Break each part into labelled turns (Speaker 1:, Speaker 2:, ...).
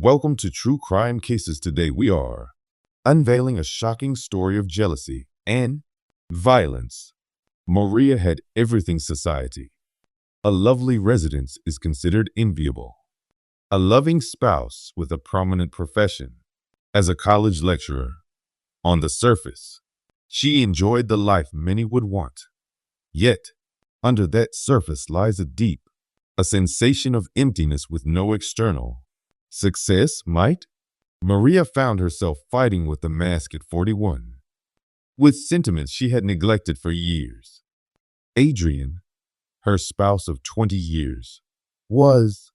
Speaker 1: Welcome to True Crime Cases. Today we are unveiling a shocking story of jealousy and violence. Maria had everything society. A lovely residence is considered enviable. A loving spouse with a prominent profession. As a college lecturer, on the surface, she enjoyed the life many would want. Yet, under that surface lies a sensation of emptiness with no external success might. Maria found herself fighting with the mask at 41, with sentiments she had neglected for years. Adrian, her spouse of 20 years, was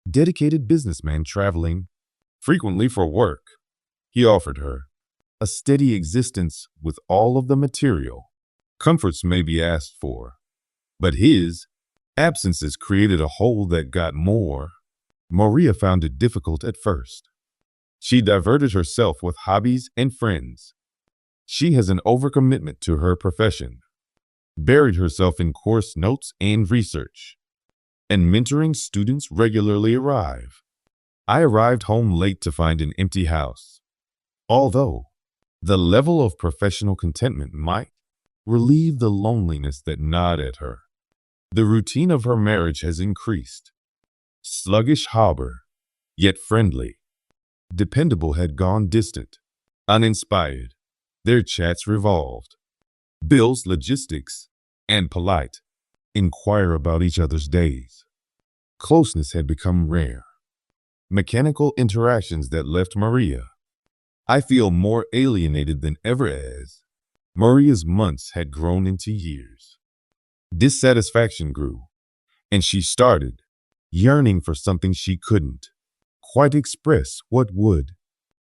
Speaker 1: a dedicated businessman traveling frequently for work. He offered her a steady existence with all of the material comforts may be asked for, but his absences created a hole that got more. Maria found it difficult at first. She diverted herself with hobbies and friends. She has an overcommitment to her profession, buried herself in course notes and research, and mentoring students regularly arrive. I arrived home late to find an empty house. Although the level of professional contentment might relieve the loneliness that gnawed at her, the routine of her marriage has increased. Sluggish harbor, yet friendly. Dependable had gone distant, uninspired. Their chats revolved. Bills, logistics, and polite. Inquire about each other's days. Closeness had become rare. Mechanical interactions that left Maria. I feel more alienated than ever as Maria's months had grown into years. Dissatisfaction grew, and she started yearning for something she couldn't quite express what would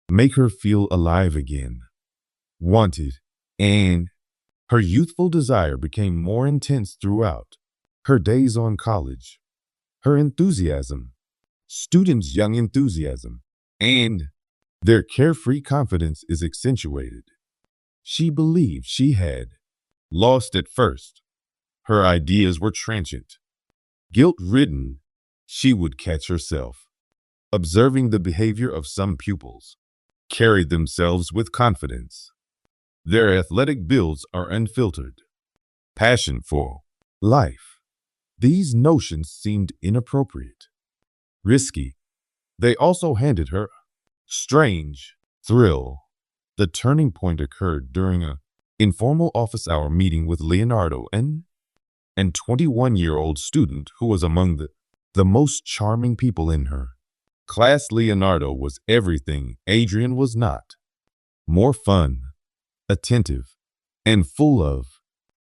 Speaker 1: make her feel alive again. Wanted, and her youthful desire became more intense throughout her days on college. Her enthusiasm, students' young enthusiasm, and their carefree confidence is accentuated. She believed she had lost at first. Her ideas were transient. Guilt-ridden, she would catch herself observing the behavior of some pupils, carried themselves with confidence. Their athletic builds are unfiltered. Passion for life. These notions seemed inappropriate, risky. They also handed her a strange thrill. The turning point occurred during an informal office hour meeting with Leonardo, an 21-year-old student who was among the most charming people in her class. Leonardo was everything Adrian was not. More fun, attentive, and full of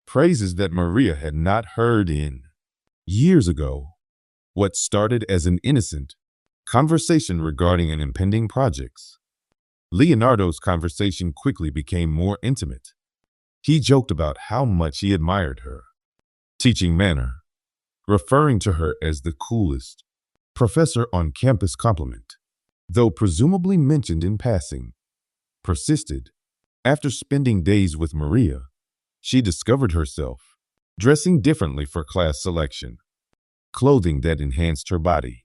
Speaker 1: praises that Maria had not heard in years ago. What started as an innocent conversation regarding an impending project, Leonardo's conversation quickly became more intimate. He joked about how much he admired her teaching manner, referring to her as the coolest professor on campus. Compliment, though presumably mentioned in passing, persisted. After spending days with Maria, she discovered herself dressing differently for class selection, clothing that enhanced her body.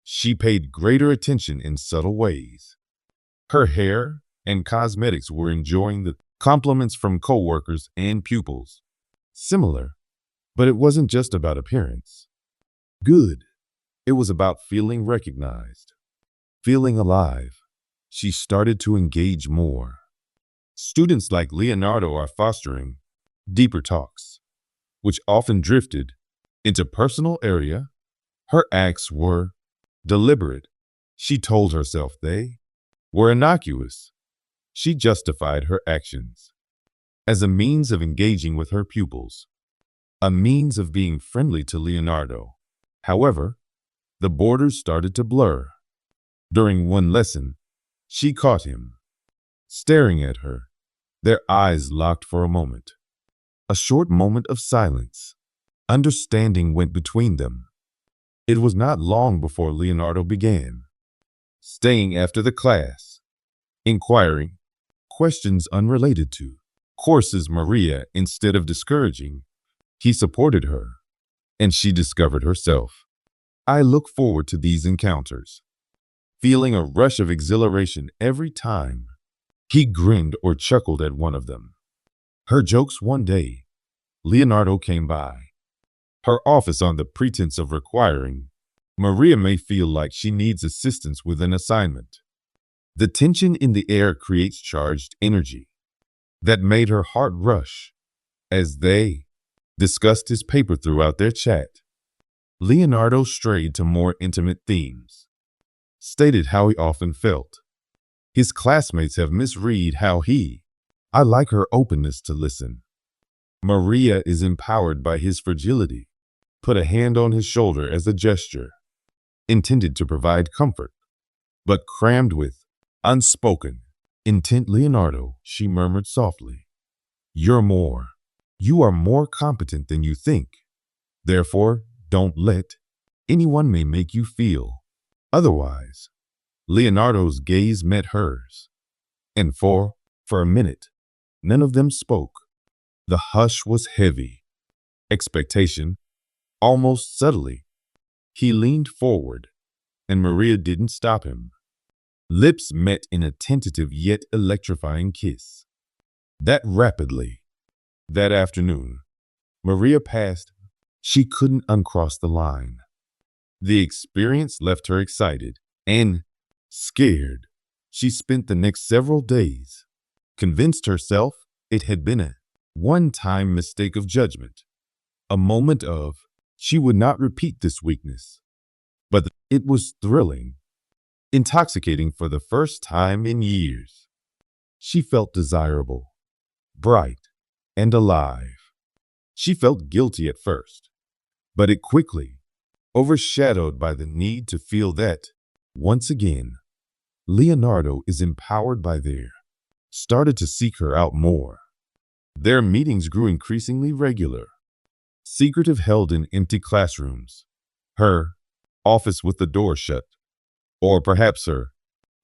Speaker 1: She paid greater attention in subtle ways. Her hair and cosmetics were enjoying the compliments from coworkers and pupils. Similar, but it wasn't just about appearance. Good. It was about feeling recognized, feeling alive. She started to engage more. Students like Leonardo are fostering deeper talks, which often drifted into personal area. Her acts were deliberate. She told herself they were innocuous. She justified her actions as a means of engaging with her pupils, a means of being friendly to Leonardo. However, the borders started to blur. During one lesson, she caught him staring at her. Their eyes locked for a moment. A short moment of silence. Understanding went between them. It was not long before Leonardo began staying after the class, inquiring questions unrelated to courses. Maria, instead of discouraging, he supported her, and she discovered herself. I look forward to these encounters. feeling a rush of exhilaration every time he grinned or chuckled at one of them. Her jokes. One day, Leonardo came by her office on the pretense of requiring Maria may feel like she needs assistance with an assignment. The tension in the air creates charged energy that made her heart rush as they discussed his paper throughout their chat. Leonardo strayed to more intimate themes, stated how he often felt his classmates have misread how I like her openness to listen. Maria is empowered by his fragility. Put a hand on his shoulder as a gesture intended to provide comfort, but crammed with unspoken intent. Leonardo, she murmured softly, you are more competent than you think. Therefore, don't let anyone may make you feel otherwise. Leonardo's gaze met hers, and for a minute, none of them spoke. The hush was heavy. Expectation, almost subtly. He leaned forward, and Maria didn't stop him. Lips met in a tentative yet electrifying kiss. That afternoon, Maria passed. She couldn't uncross the line. The experience left her excited and scared. She spent the next several days, convinced herself it had been a one-time mistake of judgment, a moment of she would not repeat this weakness. But it was thrilling, intoxicating. For the first time in years, she felt desirable, bright, and alive. She felt guilty at first, but it quickly overshadowed by the need to feel that, once again, Leonardo is empowered by started to seek her out more. Their meetings grew increasingly regular, secretive, held in empty classrooms, her office with the door shut, or perhaps her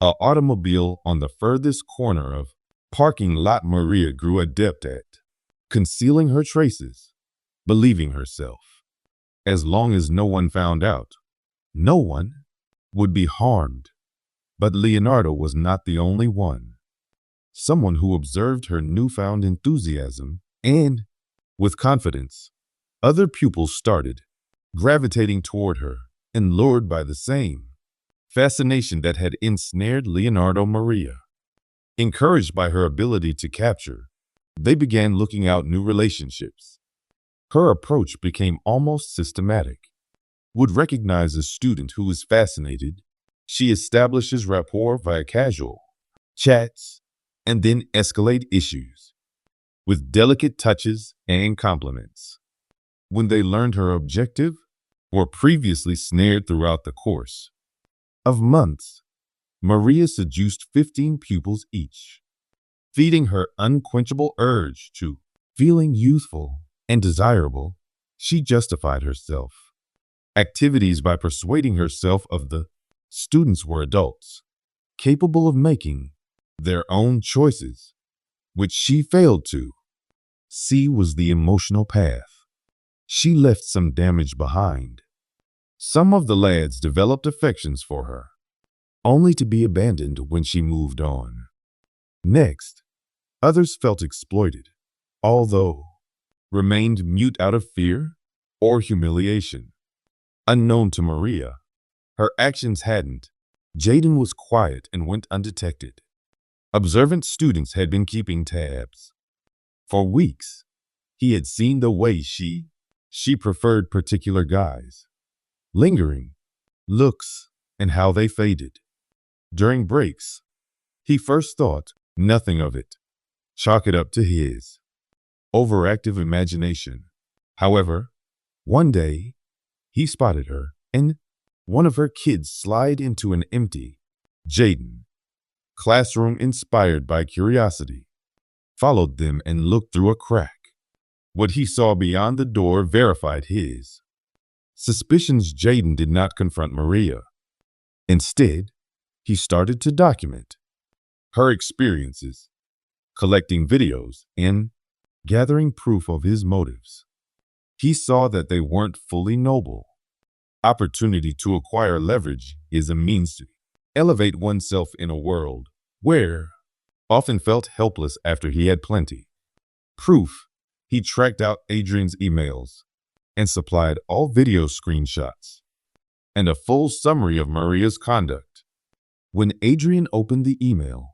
Speaker 1: automobile on the furthest corner of parking lot. Maria grew adept at concealing her traces, believing herself, as long as no one found out, no one would be harmed. But Leonardo was not the only one. Someone who observed her newfound enthusiasm and, with confidence, other pupils started gravitating toward her and lured by the same fascination that had ensnared Leonardo. Maria, encouraged by her ability to capture, they began looking out new relationships. Her approach became almost systematic. Would recognize a student who was fascinated. She establishes rapport via casual chats and then escalate issues with delicate touches and compliments. When they learned her objective, or previously snared. Throughout the course of months, Maria seduced 15 pupils each, feeding her unquenchable urge to feeling youthful and desirable. She justified herself activities by persuading herself of the students were adults, capable of making their own choices, which she failed to see was the emotional path. She left some damage behind. Some of the lads developed affections for her, only to be abandoned when she moved on. Next, others felt exploited, although remained mute out of fear or humiliation. Unknown to Maria, her actions hadn't. Jaden was quiet and went undetected. Observant students had been keeping tabs. For weeks, he had seen the way she preferred particular guys, lingering looks, and how they faded. During breaks, he first thought nothing of it, chalk it up to his overactive imagination. However, one day, he spotted her and one of her kids slide into an empty Jaden classroom. Inspired by curiosity, followed them and looked through a crack. What he saw beyond the door verified his suspicions. Jaden did not confront Maria. Instead, he started to document her experiences, collecting videos and gathering proof of his motives. He saw that they weren't fully noble. Opportunity to acquire leverage is a means elevate oneself in a world where often felt helpless after he had plenty. Proof, he tracked out Adrian's emails and supplied all video screenshots and a full summary of Maria's conduct. When Adrian opened the email,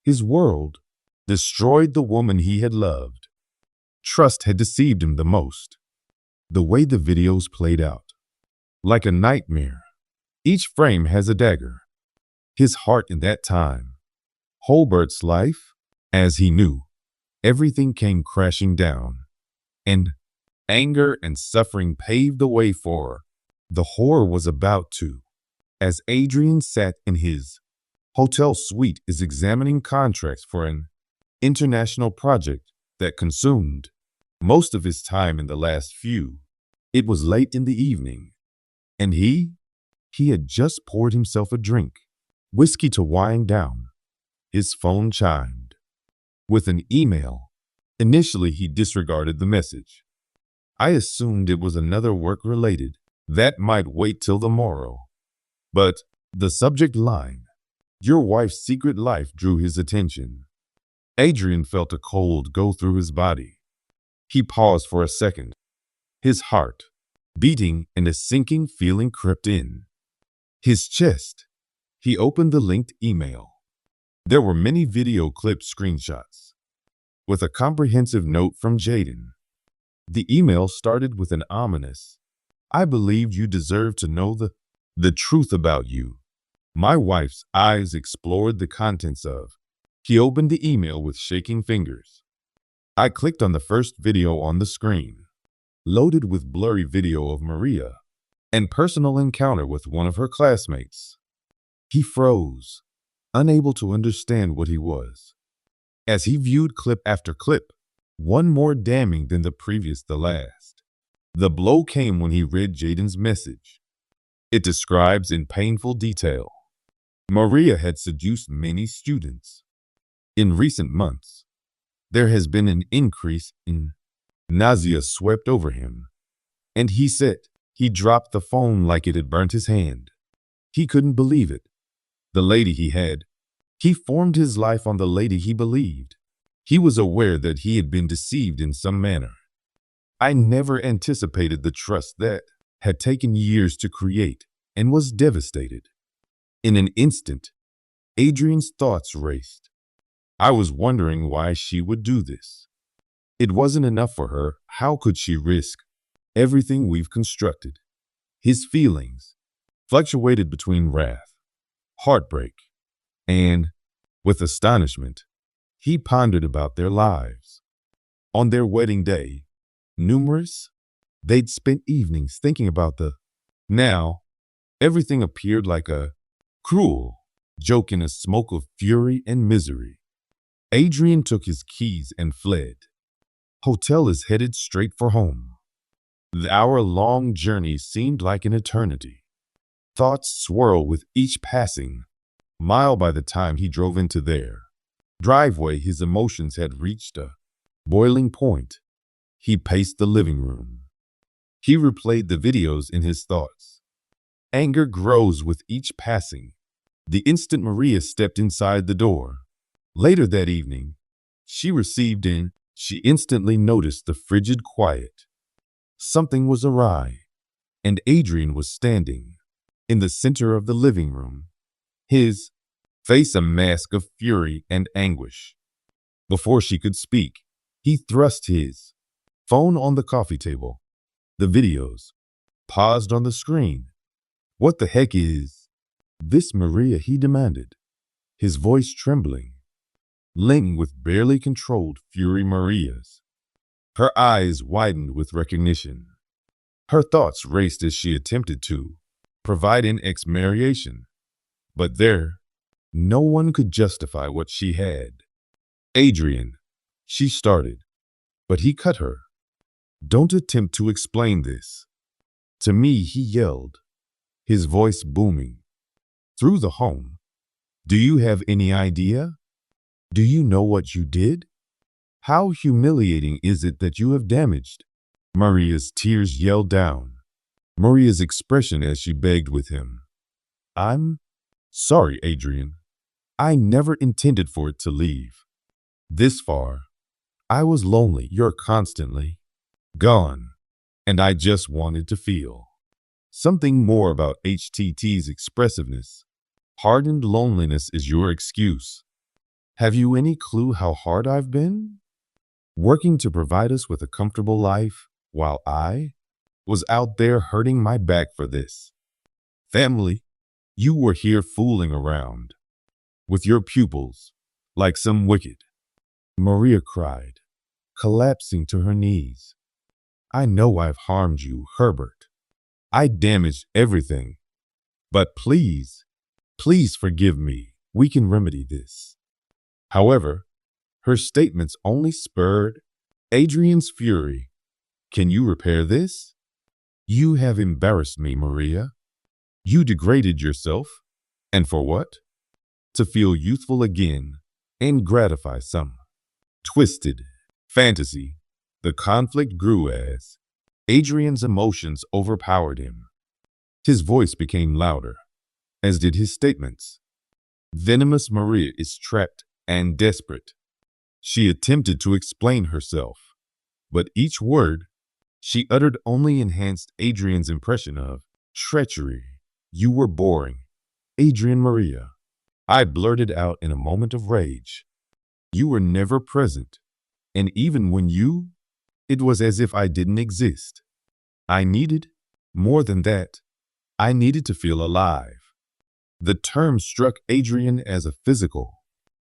Speaker 1: his world destroyed the woman he had loved. Trust had deceived him the most. The way the videos played out, like a nightmare. Each frame has a dagger. His heart in that time. Holbert's life, as he knew, everything came crashing down. And anger and suffering paved the way for the horror was about to. As Adrian sat in his hotel suite is examining contracts for an international project that consumed most of his time in the last few. It was late in the evening, and he had just poured himself a drink, whiskey to wind down. His phone chimed with an email. Initially, he disregarded the message. I assumed it was another work-related. That might wait till the morrow. But the subject line, your wife's secret life, drew his attention. Adrian felt a cold go through his body. He paused for a second. His heart beating and a sinking feeling crept in his chest. He opened the linked email. There were many video clip screenshots with a comprehensive note from Jaden. The email started with an ominous, I believed you deserve to know the truth about you. My wife's eyes explored the contents of. He opened the email with shaking fingers. I clicked on the first video on the screen, loaded with blurry video of Maria and personal encounter with one of her classmates. He froze, unable to understand what he was. As he viewed clip after clip, one more damning than the previous, the last. The blow came when he read Jaden's message. It describes in painful detail. Maria had seduced many students. In recent months, there has been an increase in nausea swept over him. And he said he dropped the phone like it had burnt his hand. He couldn't believe it. The lady he formed his life on the lady he believed. He was aware that he had been deceived in some manner. I never anticipated the trust that had taken years to create and was devastated. In an instant, Adrian's thoughts raced. I was wondering why she would do this. It wasn't enough for her. How could she risk everything we've constructed? His feelings fluctuated between wrath, heartbreak, and, with astonishment, he pondered about their lives. On their wedding day, they'd spent evenings thinking about now, everything appeared like a cruel joke in a smoke of fury and misery. Adrian took his keys and fled. Hotel is headed straight for home. The hour-long journey seemed like an eternity. Thoughts swirled with each passing mile. By the time he drove into their driveway, his emotions had reached a boiling point. He paced the living room. He replayed the videos in his thoughts. Anger grows with each passing. The instant Maria stepped inside the door. Later that evening, she instantly noticed the frigid quiet. Something was awry, and Adrian was standing in the center of the living room, his face a mask of fury and anguish. Before she could speak, he thrust his phone on the coffee table. The videos paused on the screen. What the heck is this, Maria? He demanded, his voice trembling, linked with barely controlled fury. Maria's. Her eyes widened with recognition. Her thoughts raced as she attempted to provide an explanation. But no one could justify what she had. Adrian, she started, but he cut her. Don't attempt to explain this to me, he yelled, his voice booming through the home. Do you have any idea? Do you know what you did? How humiliating is it that you have damaged? Maria's tears yelled down. Maria's expression as she begged with him. I'm Sorry, Adrian. I never intended for it to leave. This far, I was lonely. You're constantly gone, and I just wanted to feel something more. About HTT's expressiveness. Hardened loneliness is your excuse. Have you any clue how hard I've been? Working to provide us with a comfortable life while I was out there hurting my back for this. Family, you were here fooling around with your pupils like some wicked. Maria cried, collapsing to her knees. I know I've harmed you, Herbert. I damaged everything. But please, please forgive me. We can remedy this. However, her statements only spurred Adrian's fury. Can you repair this? You have embarrassed me, Maria. You degraded yourself. And for what? To feel youthful again and gratify some twisted fantasy. The conflict grew as Adrian's emotions overpowered him. His voice became louder, as did his statements. Venomous Maria is trapped and desperate. She attempted to explain herself, but each word she uttered only enhanced Adrian's impression of treachery. You were boring, Adrian Maria. I blurted out in a moment of rage. You were never present, and even when it was as if I didn't exist. I needed more than that. I needed to feel alive. The term struck Adrian as a physical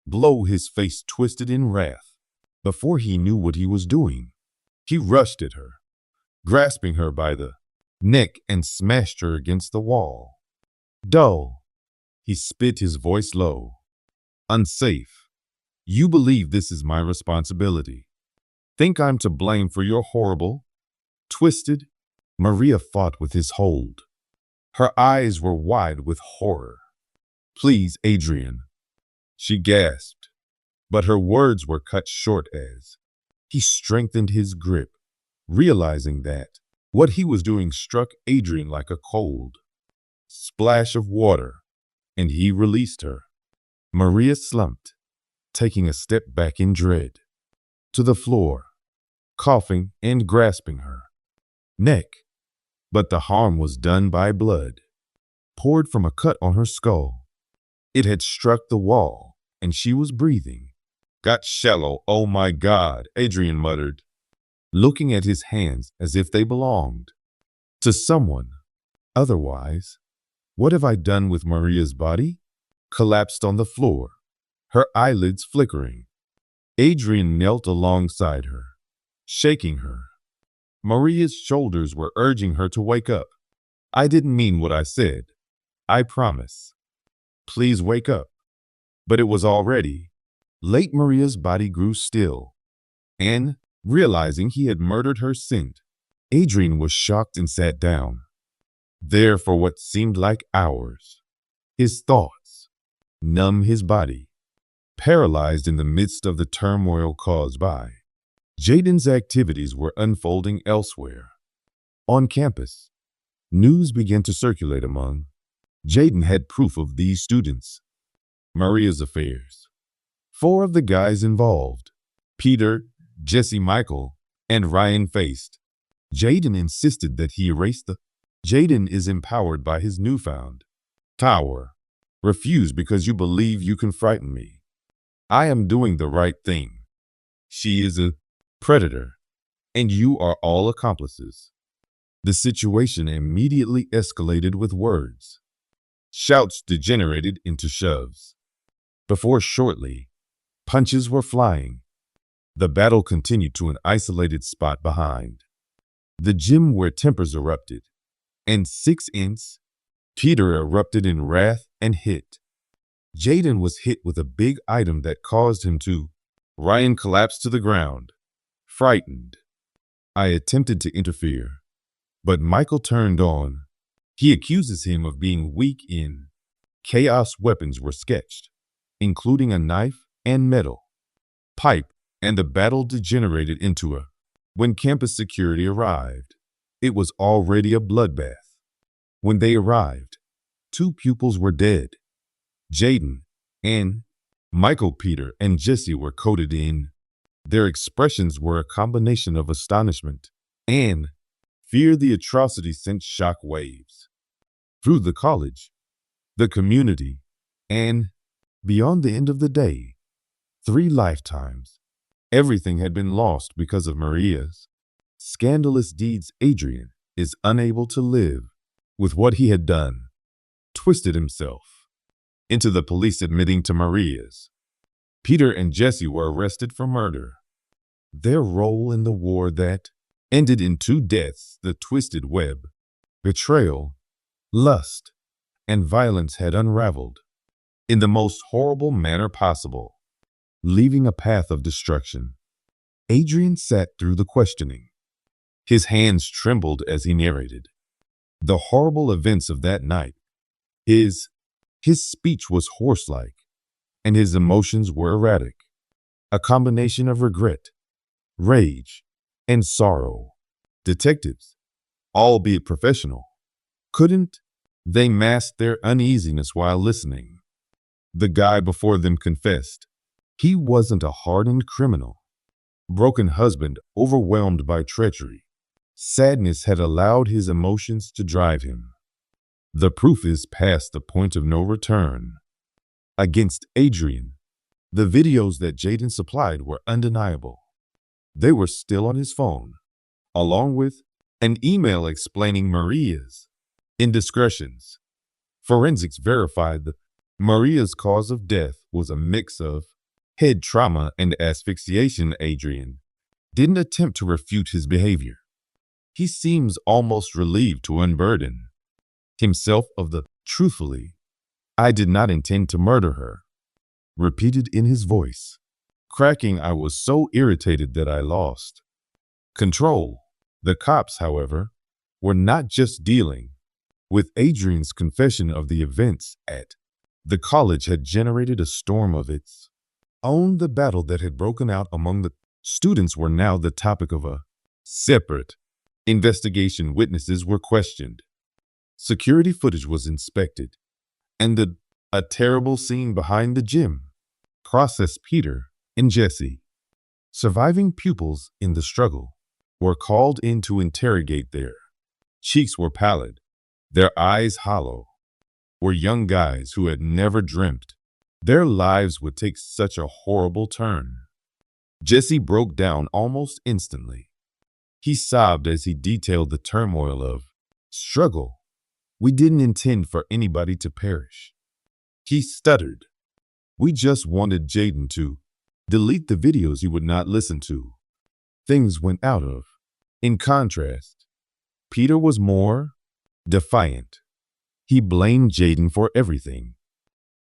Speaker 1: blow. His face twisted in wrath. Before he knew what he was doing, he rushed at her, grasping her by the neck and smashed her against the wall. Dull. He spit, his voice low. Unsafe. You believe this is my responsibility. Think I'm to blame for your horrible, twisted. Maria fought with his hold. Her eyes were wide with horror. Please, Adrian, she gasped, but her words were cut short as he strengthened his grip, realizing that what he was doing struck Adrian like a cold splash of water, and he released her. Maria slumped, taking a step back in dread, to the floor, coughing and grasping her neck. But the harm was done by blood, poured from a cut on her skull. It had struck the wall, and she was breathing. Got shallow, oh my God, Adrian muttered, looking at his hands as if they belonged to someone. Otherwise, what have I done with Maria's body? Collapsed on the floor, her eyelids flickering. Adrian knelt alongside her, shaking her. Maria's shoulders were urging her to wake up. I didn't mean what I said. I promise. Please wake up. But it was already late. Maria's body grew still, and, realizing he had murdered her scent, Adrian was shocked and sat down, there for what seemed like hours. His thoughts numb, his body paralyzed in the midst of the turmoil caused by Jaden's activities were unfolding elsewhere. On campus, news began to circulate among. Jaden had proof of these students. Maria's affairs. 4 of the guys involved, Peter, Jesse, Michael, and Ryan, faced. Jaden insisted that he erase the. Jaden is empowered by his newfound power. Refuse because you believe you can frighten me. I am doing the right thing. She is a predator, and you are all accomplices. The situation immediately escalated with words. Shouts degenerated into shoves. Before shortly, punches were flying. The battle continued to an isolated spot behind the gym where tempers erupted, and 6 Peter erupted in wrath and hit. Jaden was hit with a big item that caused him to. Ryan collapsed to the ground, frightened. I attempted to interfere, but Michael turned on. He accuses him of being weak in. Chaos weapons were sketched, including a knife and metal pipe, and the battle degenerated into a. When campus security arrived, it was already a bloodbath. When they arrived, 2 pupils were dead. Jaden, and Michael, Peter, and Jesse were coded in. Their expressions were a combination of astonishment and fear. The atrocity sent shock waves through the college, the community, and beyond. The end of the day, 3 lifetimes. Everything had been lost because of Maria's scandalous deeds. Adrian is unable to live with what he had done, twisted himself into the police admitting to Maria's. Peter and Jesse were arrested for murder. Their role in the war that ended in 2 deaths, the twisted web, betrayal, lust, and violence had unraveled in the most horrible manner possible, leaving a path of destruction. Adrian sat through the questioning. His hands trembled as he narrated the horrible events of that night. His speech was horse-like, and his emotions were erratic, a combination of regret, rage, and sorrow. Detectives, albeit professional, couldn't they mask their uneasiness while listening? The guy before them confessed he wasn't a hardened criminal. Broken husband, overwhelmed by treachery. Sadness had allowed his emotions to drive him. The proof is past the point of no return. Against Adrian, the videos that Jaden supplied were undeniable. They were still on his phone, along with an email explaining Maria's indiscretions. Forensics verified that Maria's cause of death was a mix of head trauma and asphyxiation. Adrian didn't attempt to refute his behavior. He seems almost relieved to unburden himself of the truthfully, "I did not intend to murder her," repeated in his voice, cracking. "I was so irritated that I lost control." The cops, however, were not just dealing with Adrian's confession of the events at the college had generated a storm of its own. The battle that had broken out among the students were now the topic of a separate investigation. Witnesses were questioned. Security footage was inspected, and a terrible scene behind the gym processed. Peter and Jesse, surviving pupils in the struggle, were called in to interrogate. Their cheeks were pallid, their eyes hollow. Were young guys who had never dreamt their lives would take such a horrible turn. Jesse broke down almost instantly. He sobbed as he detailed the turmoil of struggle. "We didn't intend for anybody to perish," he stuttered. "We just wanted Jaden to delete the videos he would not listen to." Things went out of. In contrast, Peter was more defiant. He blamed Jaden for everything,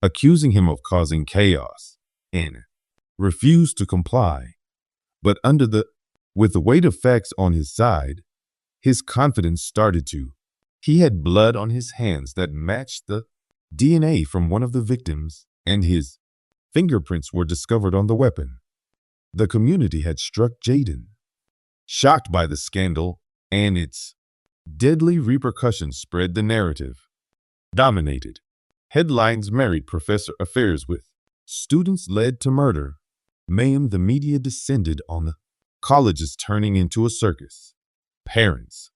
Speaker 1: accusing him of causing chaos, and refused to comply. But with the weight of facts on his side, his confidence started to. He had blood on his hands that matched the DNA from one of the victims, and his fingerprints were discovered on the weapon. The community had struck Jaden. Shocked by the scandal and its deadly repercussions, spread the narrative. Dominated. Headlines: married professor affairs with students led to murder. Mayhem. The media descended on the colleges, turning into a circus. Parents,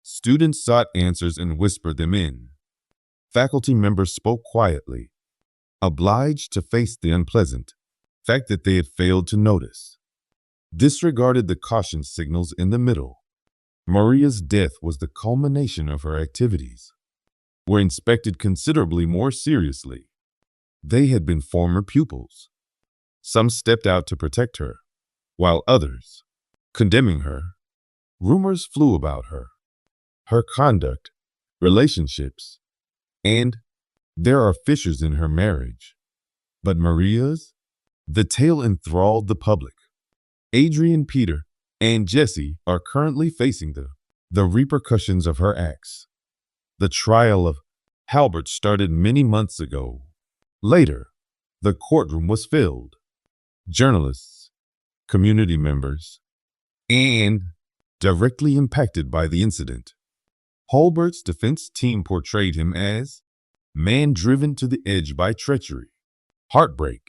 Speaker 1: students sought answers and whispered them in. Faculty members spoke quietly, obliged to face the unpleasant fact that they had failed to notice. Disregarded the caution signals in the middle. Maria's death was the culmination of her activities. Were inspected considerably more seriously. They had been former pupils. Some stepped out to protect her, while others, condemning her. Rumors flew about her conduct, relationships, and there are fissures in her marriage. But Maria's? The tale enthralled the public. Adrian, Peter, and Jesse are currently facing the repercussions of her acts. The trial of Halbert started many months ago. Later, the courtroom was filled. Journalists, community members, and directly impacted by the incident. Halbert's defense team portrayed him as man driven to the edge by treachery, heartbreak.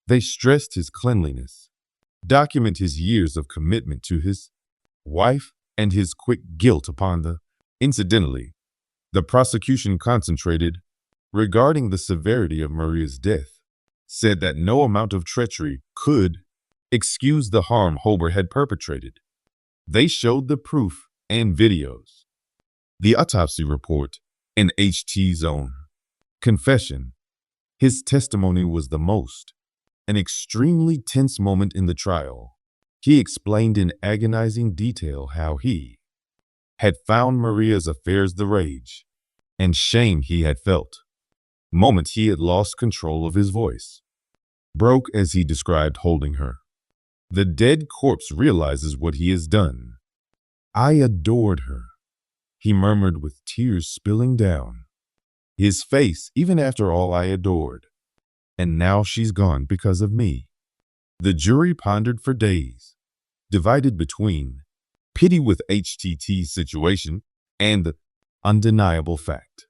Speaker 1: They stressed his cleanliness, document his years of commitment to his wife, and his quick guilt upon the. Incidentally, the prosecution concentrated regarding the severity of Maria's death, said that no amount of treachery could excuse the harm Holber had perpetrated. They showed the proof and videos. The autopsy report and HT's own confession. His testimony was the most an extremely tense moment in the trial. He explained in agonizing detail how he had found Maria's affairs the rage and shame he had felt. Moment he had lost control of his voice. Broke as he described holding her. The dead corpse realizes what he has done. I adored her, he murmured with tears spilling down his face, even after all I adored. And now she's gone because of me. The jury pondered for days, divided between pity with HTT's situation and the undeniable fact